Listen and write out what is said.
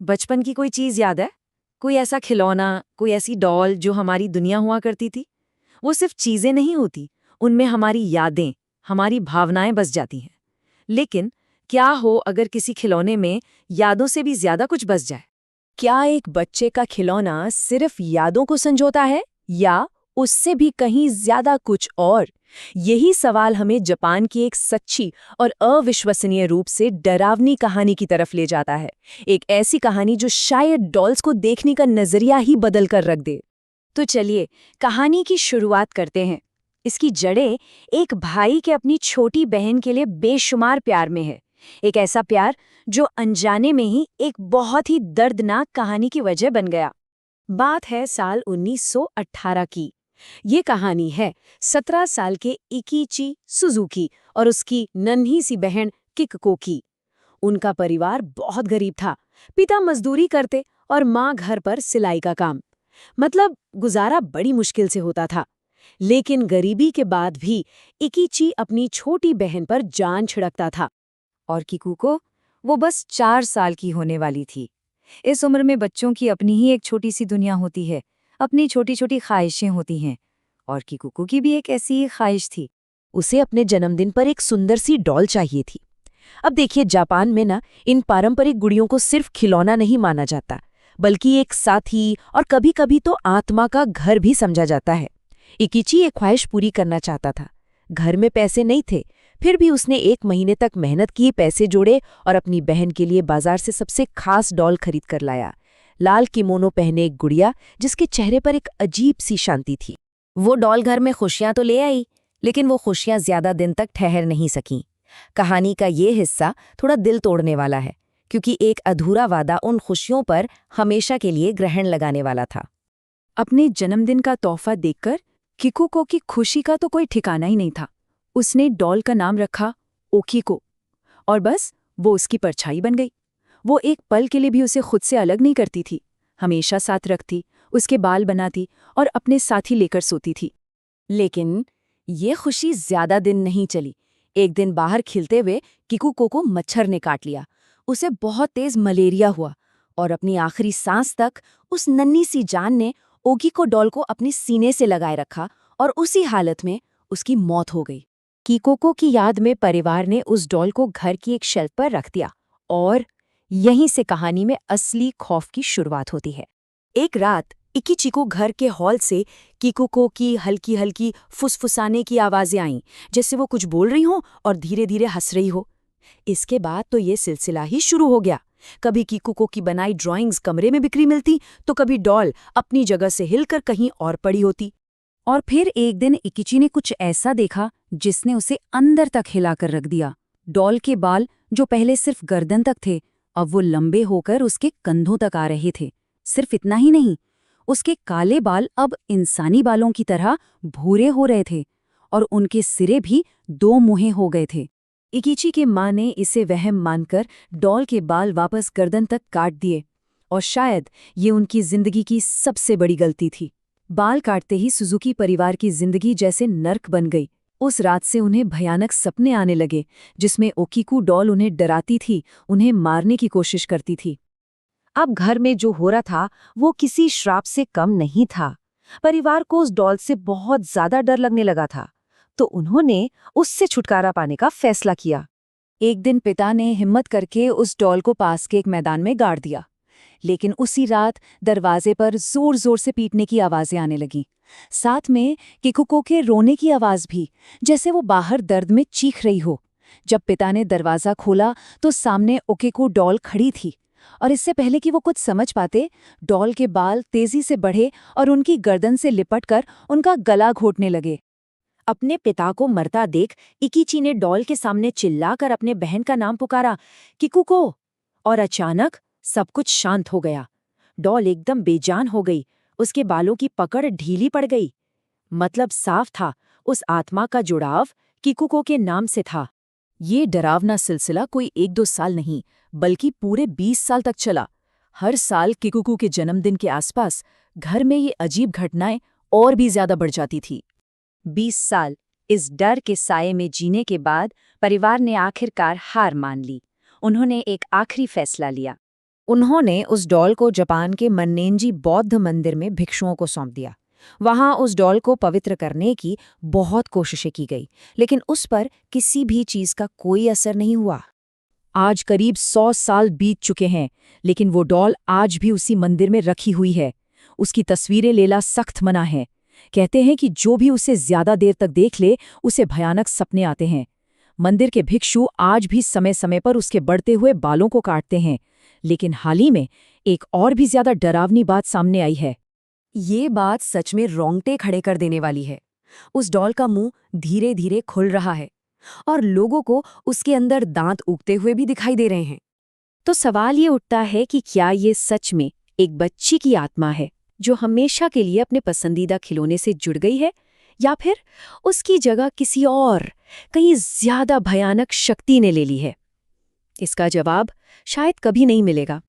बचपन की कोई चीज याद है? कोई ऐसा खिलौना, कोई ऐसी डॉल जो हमारी दुनिया हुआ करती थी? वो सिर्फ चीजें नहीं होती, उनमें हमारी यादें, हमारी भावनाएं बस जाती हैं। लेकिन क्या हो अगर किसी खिलौने में यादों से भी ज्यादा कुछ बस जाए? क्या एक बच्चे का खिलौना सिर्फ यादों को संजोता है या उससे भी कहीं ज्यादा कुछ और? यही सवाल हमें जापान की एक सच्ची और अविश्वसनीय रूप से डरावनी कहानी की तरफ ले जाता है। एक ऐसी कहानी जो शायद डॉल्स को देखने का नजरिया ही बदल कर रख दे। तो चलिए कहानी की शुरुआत करते हैं। इसकी जड़ें एक भाई के अपनी छोटी बहन के लिए बेशुमार प्यार में है। एक ऐसा प्यार जो अनजाने में ही एक बहुत ही दर्दनाक कहानी की वजह बन गया। बात है साल 1918 की। ये कहानी है 17 साल के इकीची सुजुकी और उसकी नन्ही सी बहन किकको की। उनका परिवार बहुत गरीब था। पिता मजदूरी करते और माँ घर पर सिलाई का काम। मतलब गुजारा बड़ी मुश्किल से होता था। लेकिन गरीबी के बाद भी इकीची अपनी छोटी बहन पर जान छिड़कता था। और किकुको, वो बस 4 साल की होने वाली थी। इस उम्र में बच्चों की अपनी ही एक छोटी सी दुनिया होती है, अपनी छोटी छोटी ख्वाहिशें होती हैं। और किकुको की भी एक ऐसी ही ख्वाहिश थी। उसे अपने जन्मदिन पर एक सुंदर सी डॉल चाहिए थी। अब देखिए, जापान में ना इन पारंपरिक गुड़ियों को सिर्फ खिलौना नहीं माना जाता, बल्कि एक साथी और कभी-कभी तो आत्मा का घर भी समझा जाता है। इकिची एक ख्वाहिश पूरी करना चाहता था। घर में पैसे नहीं थे, फिर भी उसने 1 महीने तक मेहनत की, पैसे जोड़े और अपनी बहन के लिए बाजार से सबसे खास डॉल खरीद कर लाया। लाल किमोनो पहने एक गुड़िया जिसके चेहरे पर एक अजीब सी शांति थी। वो डॉल घर में खुशियां तो ले आई, लेकिन वो खुशियां ज्यादा दिन तक ठहर नहीं सकीं। कहानी का ये हिस्सा थोड़ा दिल तोड़ने वाला है, क्योंकि एक अधूरा वादा उन खुशियों पर हमेशा के लिए ग्रहण लगाने वाला था। अपने जन्मदिन का तोहफा देखकर किकुको की खुशी का तो कोई ठिकाना ही नहीं था। उसने डॉल का नाम रखा ओकीको, और बस वो उसकी परछाई बन गई। वो एक पल के लिए भी उसे खुद से अलग नहीं करती थी, हमेशा साथ रखती, उसके बाल बनाती और अपने साथ ही लेकर सोती थी। लेकिन ये खुशी ज्यादा दिन नहीं चली। एक दिन बाहर खिलते हुए किकुको को मच्छर ने काट लिया। उसे बहुत तेज मलेरिया हुआ और अपनी आखिरी सांस तक उस नन्ही सी जान ने ओकीको डॉल को अपने सीने से लगाए रखा और उसी हालत में उसकी मौत हो गई। किकोको की याद में परिवार ने उस डॉल को घर की एक शेल्फ पर रख दिया और यहीं से कहानी में असली खौफ की शुरुआत होती है। एक रात इकिची को घर के हॉल से किकुको की हल्की हल्की फुसफुसाने की आवाजें आईं, जैसे वो कुछ बोल रही हो और धीरे धीरे हंस रही हो। इसके बाद तो ये सिलसिला ही शुरू हो गया। कभी किकुको की बनाई ड्राइंग्स कमरे में बिखरी मिलती, तो कभी डॉल अपनी जगह से हिलकर कहीं और पड़ी होती। और फिर एक दिन इकिची ने कुछ ऐसा देखा जिसने उसे अंदर तक हिलाकर रख दिया। डॉल के बाल, जो पहले सिर्फ गर्दन तक थे, अब वो लंबे होकर उसके कंधों तक आ रहे थे। सिर्फ इतना ही नहीं, उसके काले बाल अब इंसानी बालों की तरह भूरे हो रहे थे और उनके सिरे भी 2 मुंहे हो गए थे। इकिची के माँ ने इसे वहम मानकर डॉल के बाल वापस गर्दन तक काट दिए, और शायद ये उनकी जिंदगी की सबसे बड़ी गलती थी। बाल काटते ही सुजुकी परिवार की जिंदगी जैसे नर्क बन गई। उस रात से उन्हें भयानक सपने आने लगे, जिसमें ओकीको डॉल उन्हें डराती थी, उन्हें मारने की कोशिश करती थी। अब घर में जो हो रहा था वो किसी श्राप से कम नहीं था। परिवार को उस डॉल से बहुत ज्यादा डर लगने लगा था, तो उन्होंने उससे छुटकारा पाने का फैसला किया। एक दिन पिता ने हिम्मत करके उस डॉल को पास के एक मैदान में गाड़ दिया, लेकिन उसी रात दरवाजे पर जोर जोर से पीटने की आवाजें आने लगीं। साथ में किकुको के रोने की आवाज भी, जैसे वो बाहर दर्द में चीख रही हो। जब पिता ने दरवाजा खोला तो सामने ओकीको डॉल खड़ी थी, और इससे पहले कि वो कुछ समझ पाते, डॉल के बाल तेजी से बढ़े और उनकी गर्दन से लिपटकर उनका गला घोटने लगे। अपने पिता को मरता देख इकिची ने डॉल के सामने चिल्लाकर अपने बहन का नाम पुकारा, किकुको, और अचानक सब कुछ शांत हो गया। डॉल एकदम बेजान हो गई, उसके बालों की पकड़ ढीली पड़ गई। मतलब साफ था, उस आत्मा का जुड़ाव किकुको के नाम से था। ये डरावना सिलसिला कोई 1-2 साल नहीं, बल्कि पूरे 20 साल तक चला। हर साल किकुको के जन्मदिन के आसपास घर में ये अजीब घटनाएं और भी ज्यादा बढ़ जाती थी। 20 साल इस डर के साये में जीने के बाद परिवार ने आखिरकार हार मान ली। उन्होंने एक आखिरी फैसला लिया। उन्होंने उस डॉल को जापान के मन्नेंजी बौद्ध मंदिर में भिक्षुओं को सौंप दिया। वहां उस डॉल को पवित्र करने की बहुत कोशिशें की गई, लेकिन उस पर किसी भी चीज का कोई असर नहीं हुआ। आज करीब 100 साल बीत चुके हैं, लेकिन वो डॉल आज भी उसी मंदिर में रखी हुई है। उसकी तस्वीरें लेना सख्त मना है। कहते हैं कि जो भी उसे ज्यादा देर तक देख ले, उसे भयानक सपने आते हैं। मंदिर के भिक्षु आज भी समय समय पर उसके बढ़ते हुए बालों को काटते हैं। लेकिन हाल ही में एक और भी ज्यादा डरावनी बात सामने आई है। ये बात सच में रोंगटे खड़े कर देने वाली है। उस डॉल का मुंह धीरे धीरे खुल रहा है और लोगों को उसके अंदर दांत उगते हुए भी दिखाई दे रहे हैं। तो सवाल ये उठता है कि क्या ये सच में एक बच्ची की आत्मा है जो हमेशा के लिए अपने पसंदीदा खिलौने से जुड़ गई है, या फिर उसकी जगह किसी और कहीं ज्यादा भयानक शक्ति ने ले ली है? इसका जवाब शायद कभी नहीं मिलेगा।